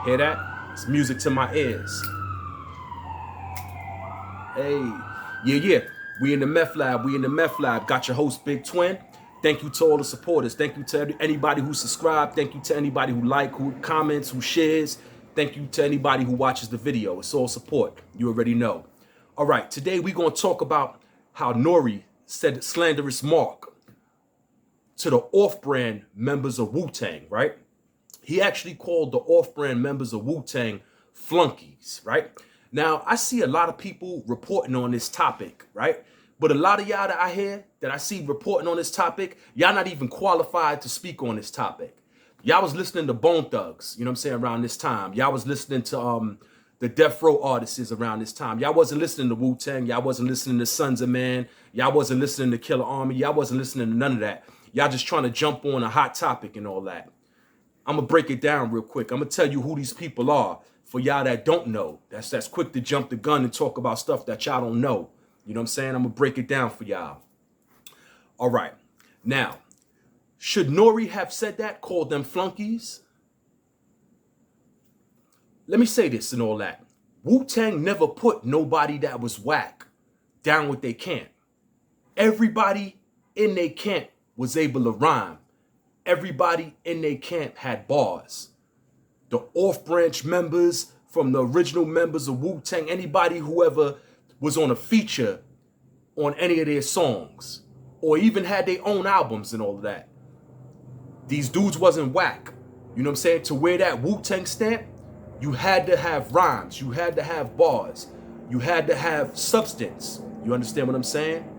Hear that? It's music to my ears. Hey, yeah. We in the Meth Lab. We in the Meth Lab. Got your host, Big Twin. Thank you to all the supporters. Thank you to anybody who subscribed. Thank you to anybody who who comments, who shares. Thank you to anybody who watches the video. It's all support. You already know. All right, today we're going to talk about how Nori said slanderous mark to the off-brand members of Wu Tang, right? He actually called the off-brand members of Wu Tang flunkies, right? Now, I see a lot of people reporting on this topic, right? But a lot of y'all that I hear, that I see reporting on this topic, y'all not even qualified to speak on this topic. Y'all was listening to Bone Thugs, you know what I'm saying, around this time. Y'all was listening to the Death Row artists around this time. Y'all wasn't listening to Wu Tang. Y'all wasn't listening to Sons of Man. Y'all wasn't listening to Killer Army. Y'all wasn't listening to none of that. Y'all just trying to jump on a hot topic and all that. I'm going to break it down real quick. I'm going to tell you who these people are for y'all that don't know. That's quick to jump the gun and talk about stuff that y'all don't know. You know what I'm saying? I'm going to break it down for y'all. All right. Now, should Nori have said that, called them flunkies? Let me say this and all that. Wu-Tang never put nobody that was whack down with their camp. Everybody in their camp was able to rhyme. Everybody in their camp had bars. The off-branch members from the original members of Wu-Tang, anybody who ever was on a feature on any of their songs or even had their own albums and all of that. These dudes wasn't whack. You know what I'm saying? To wear that Wu-Tang stamp, you had to have rhymes. You had to have bars. You had to have substance. You understand what I'm saying?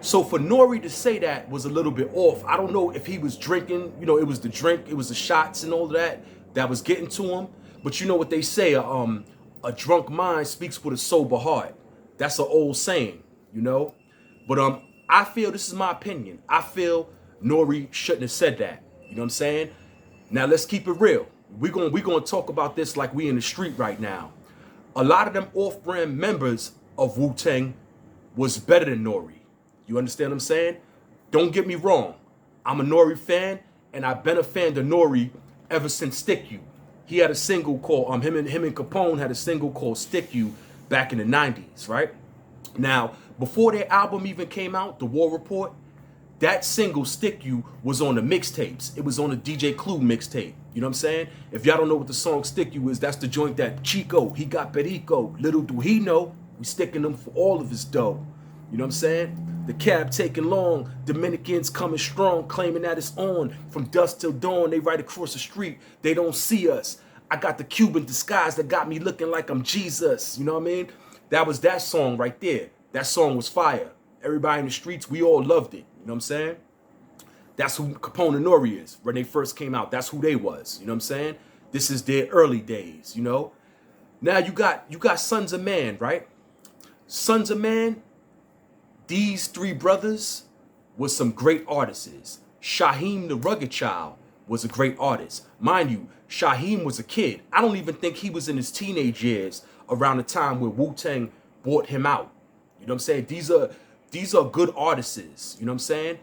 So for Nori to say that was a little bit off. I don't know if he was drinking. You know, it was the drink. It was the shots and all that was getting to him. But you know what they say, a drunk mind speaks with a sober heart. That's an old saying, you know. But I feel, this is my opinion, I feel Nori shouldn't have said that. You know what I'm saying? Now let's keep it real. We're gonna talk about this like we in the street right now. A lot of them off-brand members of Wu-Tang was better than Nori. You understand what I'm saying? Don't get me wrong. I'm a Nori fan, and I've been a fan of Nori ever since Stick You. He had a single called him and Capone had a single called Stick You back in the 90s, right? Now, before their album even came out, The War Report, that single Stick You was on the mixtapes. It was on the DJ Clue mixtape. You know what I'm saying? If y'all don't know what the song Stick You is, that's the joint that Chico, he got Perico. Little do he know, we sticking them for all of his dough. You know what I'm saying? The cab taking long, Dominicans coming strong, claiming that it's on. From dusk till dawn, they right across the street, they don't see us. I got the Cuban disguise that got me looking like I'm Jesus. You know what I mean? That was that song right there. That song was fire. Everybody in the streets, we all loved it. You know what I'm saying? That's who Capone and Nori is. When they first came out, that's who they was. You know what I'm saying? This is their early days, you know? Now you got Sons of Man, right? Sons of Man, these three brothers was some great artists. Shyheim the Rugged Child was a great artist. Mind you, Shyheim was a kid. I don't even think he was in his teenage years around the time where Wu-Tang bought him out. You know what I'm saying? These are good artists. You know what I'm saying?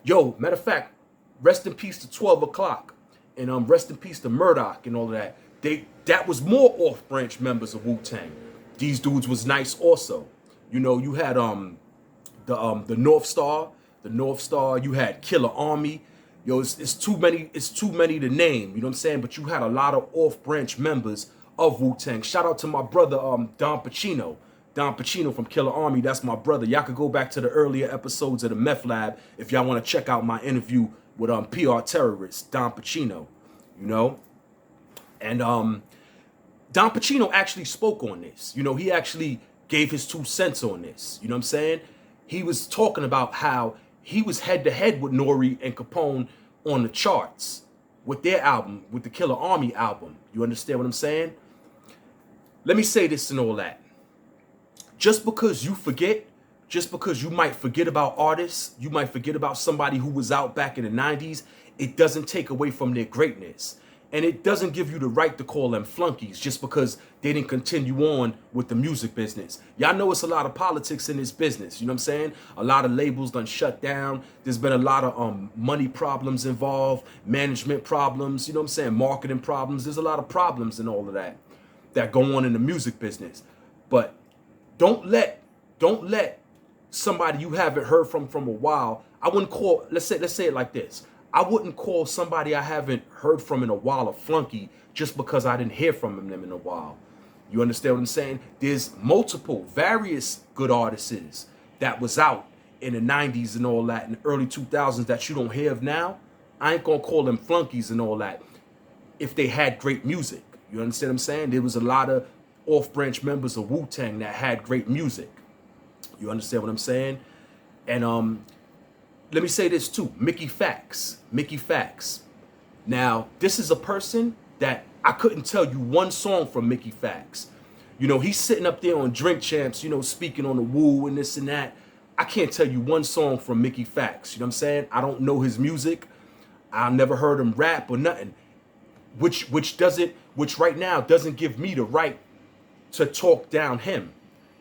Yo, matter of fact, rest in peace to 12 o'clock. And rest in peace to Murdoch and all of that. That was more off-branch members of Wu-Tang. These dudes was nice also. You know, you had the North Star, you had Killer Army. Yo, it's too many to name, you know what I'm saying? But you had a lot of off-branch members of Wu-Tang. Shout out to my brother, Don Pacino. Don Pacino from Killer Army, that's my brother. Y'all could go back to the earlier episodes of the Meth Lab if y'all want to check out my interview with PR terrorist, Don Pacino, you know? And Don Pacino actually spoke on this. You know, he actually gave his 2 cents on this. You know what I'm saying? He was talking about how he was head-to-head with Nori and Capone on the charts with their album, with the Killer Army album. You understand what I'm saying? Let me say this and all that. Just because you forget, just because you might forget about artists, you might forget about somebody who was out back in the 90s, it doesn't take away from their greatness. And it doesn't give you the right to call them flunkies just because they didn't continue on with the music business. Y'all know it's a lot of politics in this business. You know what I'm saying? A lot of labels done shut down. There's been a lot of money problems involved, management problems, you know what I'm saying? Marketing problems. There's a lot of problems and all of that go on in the music business. But don't let somebody you haven't heard from a while. I wouldn't call, let's say it like this. I wouldn't call somebody I haven't heard from in a while a flunky just because I didn't hear from them in a while. You understand what I'm saying? There's various good artists that was out in the 90s and all that, in the early 2000s that you don't hear of now. I ain't gonna call them flunkies and all that if they had great music. You understand what I'm saying? There was a lot of off-branch members of Wu Tang that had great music. You understand what I'm saying? And let me say this too, Mickey Fax. Now, this is a person that I couldn't tell you one song from Mickey Fax. You know, he's sitting up there on Drink Champs, you know, speaking on the Wu and this and that. I can't tell you one song from Mickey Fax. You know what I'm saying? I don't know his music. I never heard him rap or nothing. Which right now doesn't give me the right to talk down him.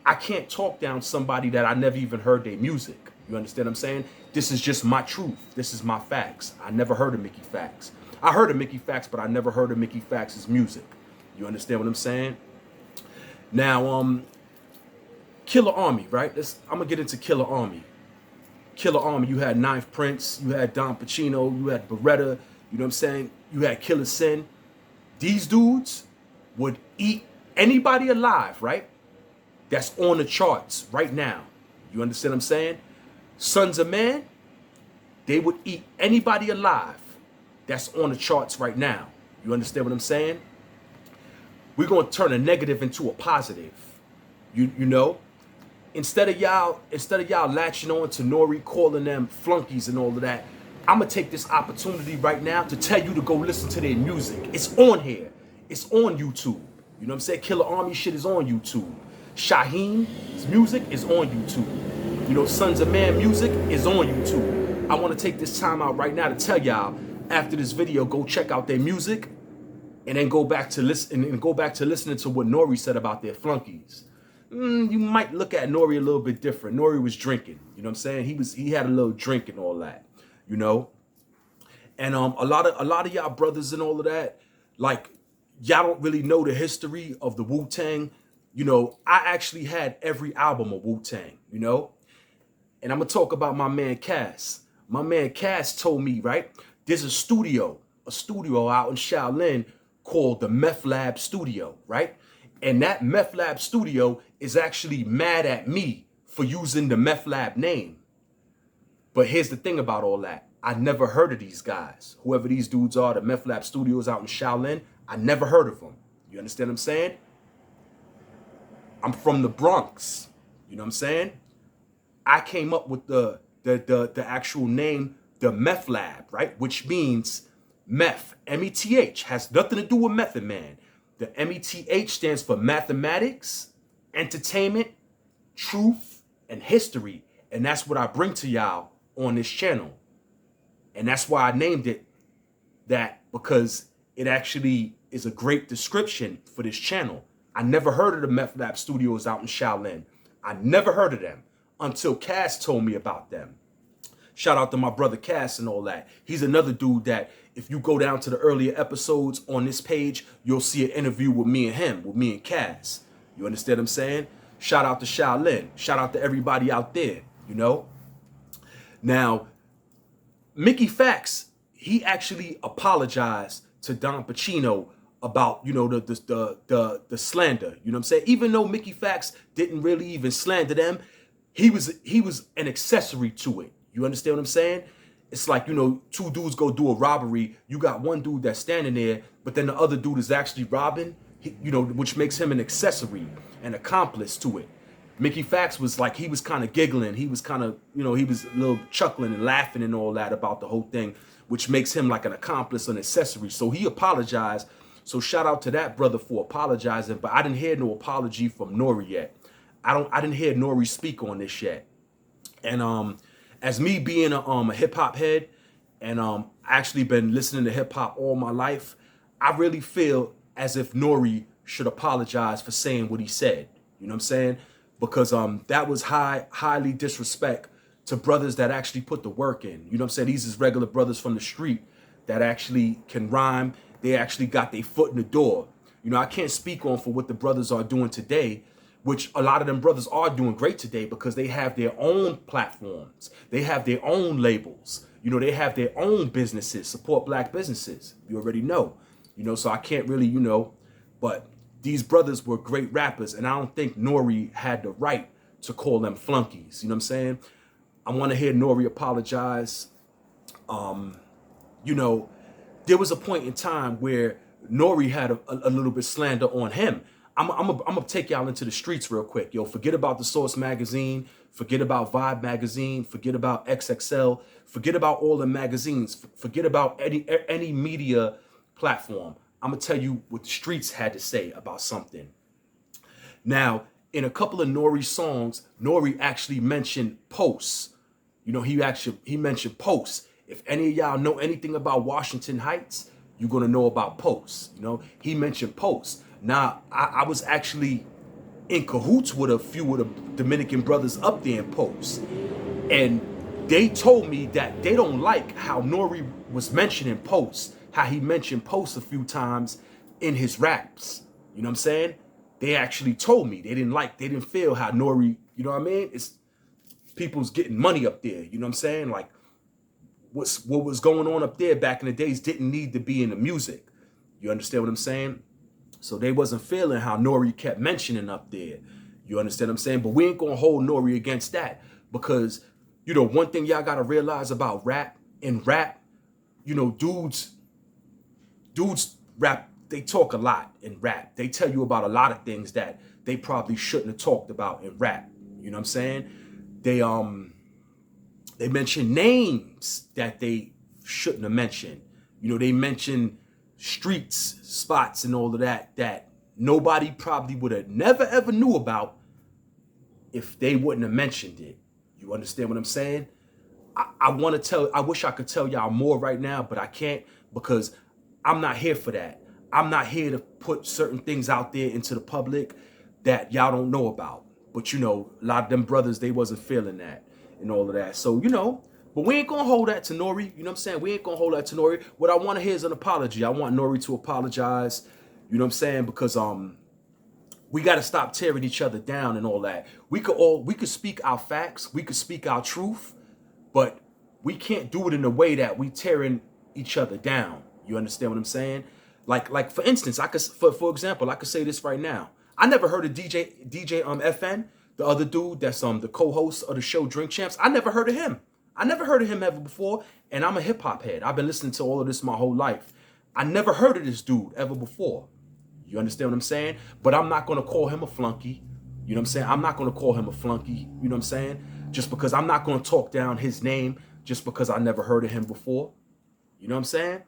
I can't talk down somebody that I never even heard their music. You understand what I'm saying? This is just my truth. This is my facts. I never heard of Mickey Fax. I heard of Mickey Fax, but I never heard of Mickey Fax's music. You understand what I'm saying? Now, Killer Army, right? I'm gonna get into Killer Army. Killer Army, you had Ninth Prince, you had Don Pacino, you had Beretta, you know what I'm saying? You had Killer Sin. These dudes would eat anybody alive, right? That's on the charts right now. You understand what I'm saying? Sons of Man, they would eat anybody alive that's on the charts right now. You understand what I'm saying? We're going to turn a negative into a positive. You know? Instead of y'all latching on to Nori, calling them flunkies and all of that, I'm going to take this opportunity right now to tell you to go listen to their music. It's on here. It's on YouTube. You know what I'm saying? Killer Army shit is on YouTube. Shyheim's music is on YouTube. You know, Sons of Man music is on YouTube. I want to take this time out right now to tell y'all, after this video, go check out their music and then go back to listening to what Nori said about their flunkies. You might look at Nori a little bit different. Nori was drinking, you know what I'm saying? He had a little drink and all that, you know? And a lot of y'all brothers and all of that, like, y'all don't really know the history of the Wu Tang. You know, I actually had every album of Wu Tang, you know? And I'm gonna talk about my man Cass. My man Cass told me, right? There's a studio out in Shaolin called the Meth Lab Studio, right? And that Meth Lab Studio is actually mad at me for using the Meth Lab name. But here's the thing about all that. I never heard of these guys. Whoever these dudes are, the Meth Lab Studios out in Shaolin, I never heard of them. You understand what I'm saying? I'm from the Bronx. You know what I'm saying? I came up with the actual name, the Meth Lab, right? Which means meth, M.E.T.H, has nothing to do with Method Man. The M.E.T.H stands for mathematics, entertainment, truth, and history. And that's what I bring to y'all on this channel. And that's why I named it that, because it actually is a great description for this channel. I never heard of the Meth Lab Studios out in Shaolin. I never heard of them until Cass told me about them. Shout out to my brother Cass and all that. He's another dude that, if you go down to the earlier episodes on this page, you'll see an interview with me and him, with me and Cass. You understand what I'm saying? Shout out to Shaolin. Shout out to everybody out there, you know? Now, Mickey Fax, he actually apologized to Don Pacino about, you know, the slander. You know what I'm saying? Even though Mickey Fax didn't really even slander them, he was an accessory to it. You understand what I'm saying? It's like, you know, two dudes go do a robbery. You got one dude that's standing there, but then the other dude is actually robbing, you know, which makes him an accessory, an accomplice to it. Mickey Fax was like, he was kind of giggling. He was kind of, you know, he was a little chuckling and laughing and all that about the whole thing, which makes him like an accomplice, an accessory. So he apologized. So shout out to that brother for apologizing, but I didn't hear no apology from Nori yet. I didn't hear Nori speak on this yet. And as me being a hip hop head, and I actually been listening to hip hop all my life, I really feel as if Nori should apologize for saying what he said. You know what I'm saying? Because that was highly disrespect to brothers that actually put the work in. You know what I'm saying? These is regular brothers from the street that actually can rhyme. They actually got their foot in the door. You know, I can't speak on for what the brothers are doing today, which a lot of them brothers are doing great today because they have their own platforms. They have their own labels. You know, they have their own businesses, support black businesses. You already know. You know, so I can't really, you know, but these brothers were great rappers, and I don't think Nori had the right to call them flunkies. You know what I'm saying? I want to hear Nori apologize. You know, there was a point in time where Nori had a little bit slander on him. I'm gonna take y'all into the streets real quick. Yo, forget about the Source magazine, forget about Vibe magazine, forget about XXL, forget about all the magazines, forget about any media platform. I'm gonna tell you what the streets had to say about something. Now, in a couple of Nori songs, Nori actually mentioned posts. You know, he mentioned posts. If any of y'all know anything about Washington Heights, you're gonna know about posts. You know, he mentioned posts. Now, I was actually in cahoots with a few of the Dominican brothers up there in posts, and they told me that they don't like how Nori was mentioning posts, how he mentioned posts a few times in his raps. You know what I'm saying? They actually told me they didn't feel how Nori, you know what I mean? It's people's getting money up there. You know what I'm saying? Like what was going on up there back in the days didn't need to be in the music. You understand what I'm saying? So they wasn't feeling how Nori kept mentioning up there. You understand what I'm saying? But we ain't gonna hold Nori against that because, you know, one thing y'all gotta realize about rap, you know, dudes rap, they talk a lot in rap. They tell you about a lot of things that they probably shouldn't have talked about in rap. You know what I'm saying? They mention names that they shouldn't have mentioned. You know, they mention streets, spots, and all of that nobody probably would have never ever knew about if they wouldn't have mentioned it. You understand what I'm saying? I wish I could tell y'all more right now, but I can't because I'm not here for that. I'm not here to put certain things out there into the public that y'all don't know about. But you know, a lot of them brothers, they wasn't feeling that and all of that. So, you know, but we ain't gonna hold that to Nori. You know what I'm saying? We ain't gonna hold that to Nori. What I want to hear is an apology. I want Nori to apologize. You know what I'm saying? Because we got to stop tearing each other down and all that. We could speak our facts. We could speak our truth, but we can't do it in a way that we tearing each other down. You understand what I'm saying? Like for instance, for example, I could say this right now. I never heard of DJ FN, the other dude that's the co-host of the show Drink Champs. I never heard of him. I never heard of him ever before, and I'm a hip hop head. I've been listening to all of this my whole life. I never heard of this dude ever before. You understand what I'm saying? But I'm not gonna call him a flunky. You know what I'm saying? I'm not gonna call him a flunky. You know what I'm saying? Just because I'm not gonna talk down his name just because I never heard of him before. You know what I'm saying?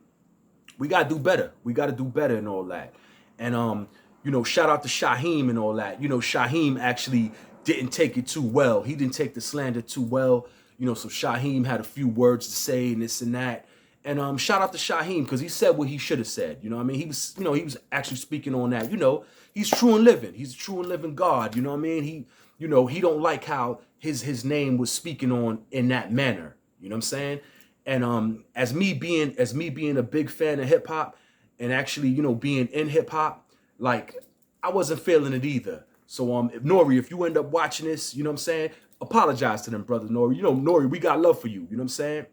We gotta do better. We gotta do better and all that. And you know, shout out to Shyheim and all that. You know, Shyheim actually didn't take it too well. He didn't take the slander too well. You know, so Shyheim had a few words to say and this and that. And shout out to Shyheim because he said what he should have said. You know what I mean? He was actually speaking on that. You know, he's true and living. He's a true and living God. You know what I mean? He don't like how his name was speaking on in that manner. You know what I'm saying? And as me being a big fan of hip hop and actually, you know, being in hip hop, like I wasn't feeling it either. So if Nori, if you end up watching this, you know what I'm saying? Apologize to them, brother Nori. You know, Nori, we got love for you. You know what I'm saying?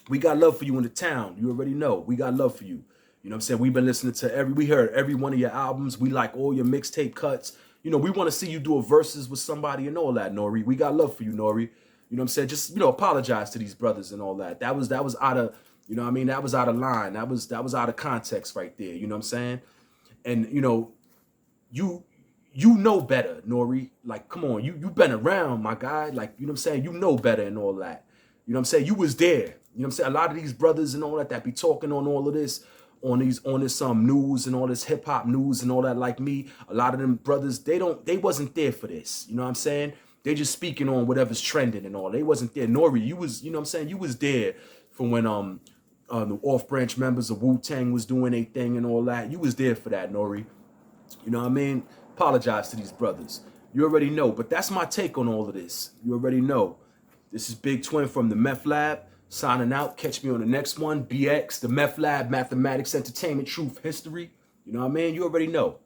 We got love for you in the town. You already know. We got love for you. You know what I'm saying? We've been listening to we heard every one of your albums. We like all your mixtape cuts. You know, we want to see you do a verses with somebody and all that, Nori. We got love for you, Nori. You know what I'm saying? Just, you know, apologize to these brothers and all that. That was out of, you know what I mean? That was out of line. That was out of context right there. You know what I'm saying? And, you know, you know better, Nori. Like, come on, you been around, my guy. Like, you know what I'm saying? You know better and all that. You know what I'm saying? You was there. You know what I'm saying? A lot of these brothers and all that be talking on all of this, on this news and all this hip hop news and all that, like me. A lot of them brothers, they wasn't there for this. You know what I'm saying? They just speaking on whatever's trending and all. They wasn't there. Nori, you was, you know what I'm saying? You was there from when The off-branch members of Wu Tang was doing their thing and all that. You was there for that, Nori. You know what I mean? Apologize to these brothers. You already know, but that's my take on all of this. You already know. This is Big Twin from the Meth Lab, signing out. Catch me on the next one. BX, the Meth Lab, Mathematics, Entertainment, Truth, History. You know what I mean? You already know.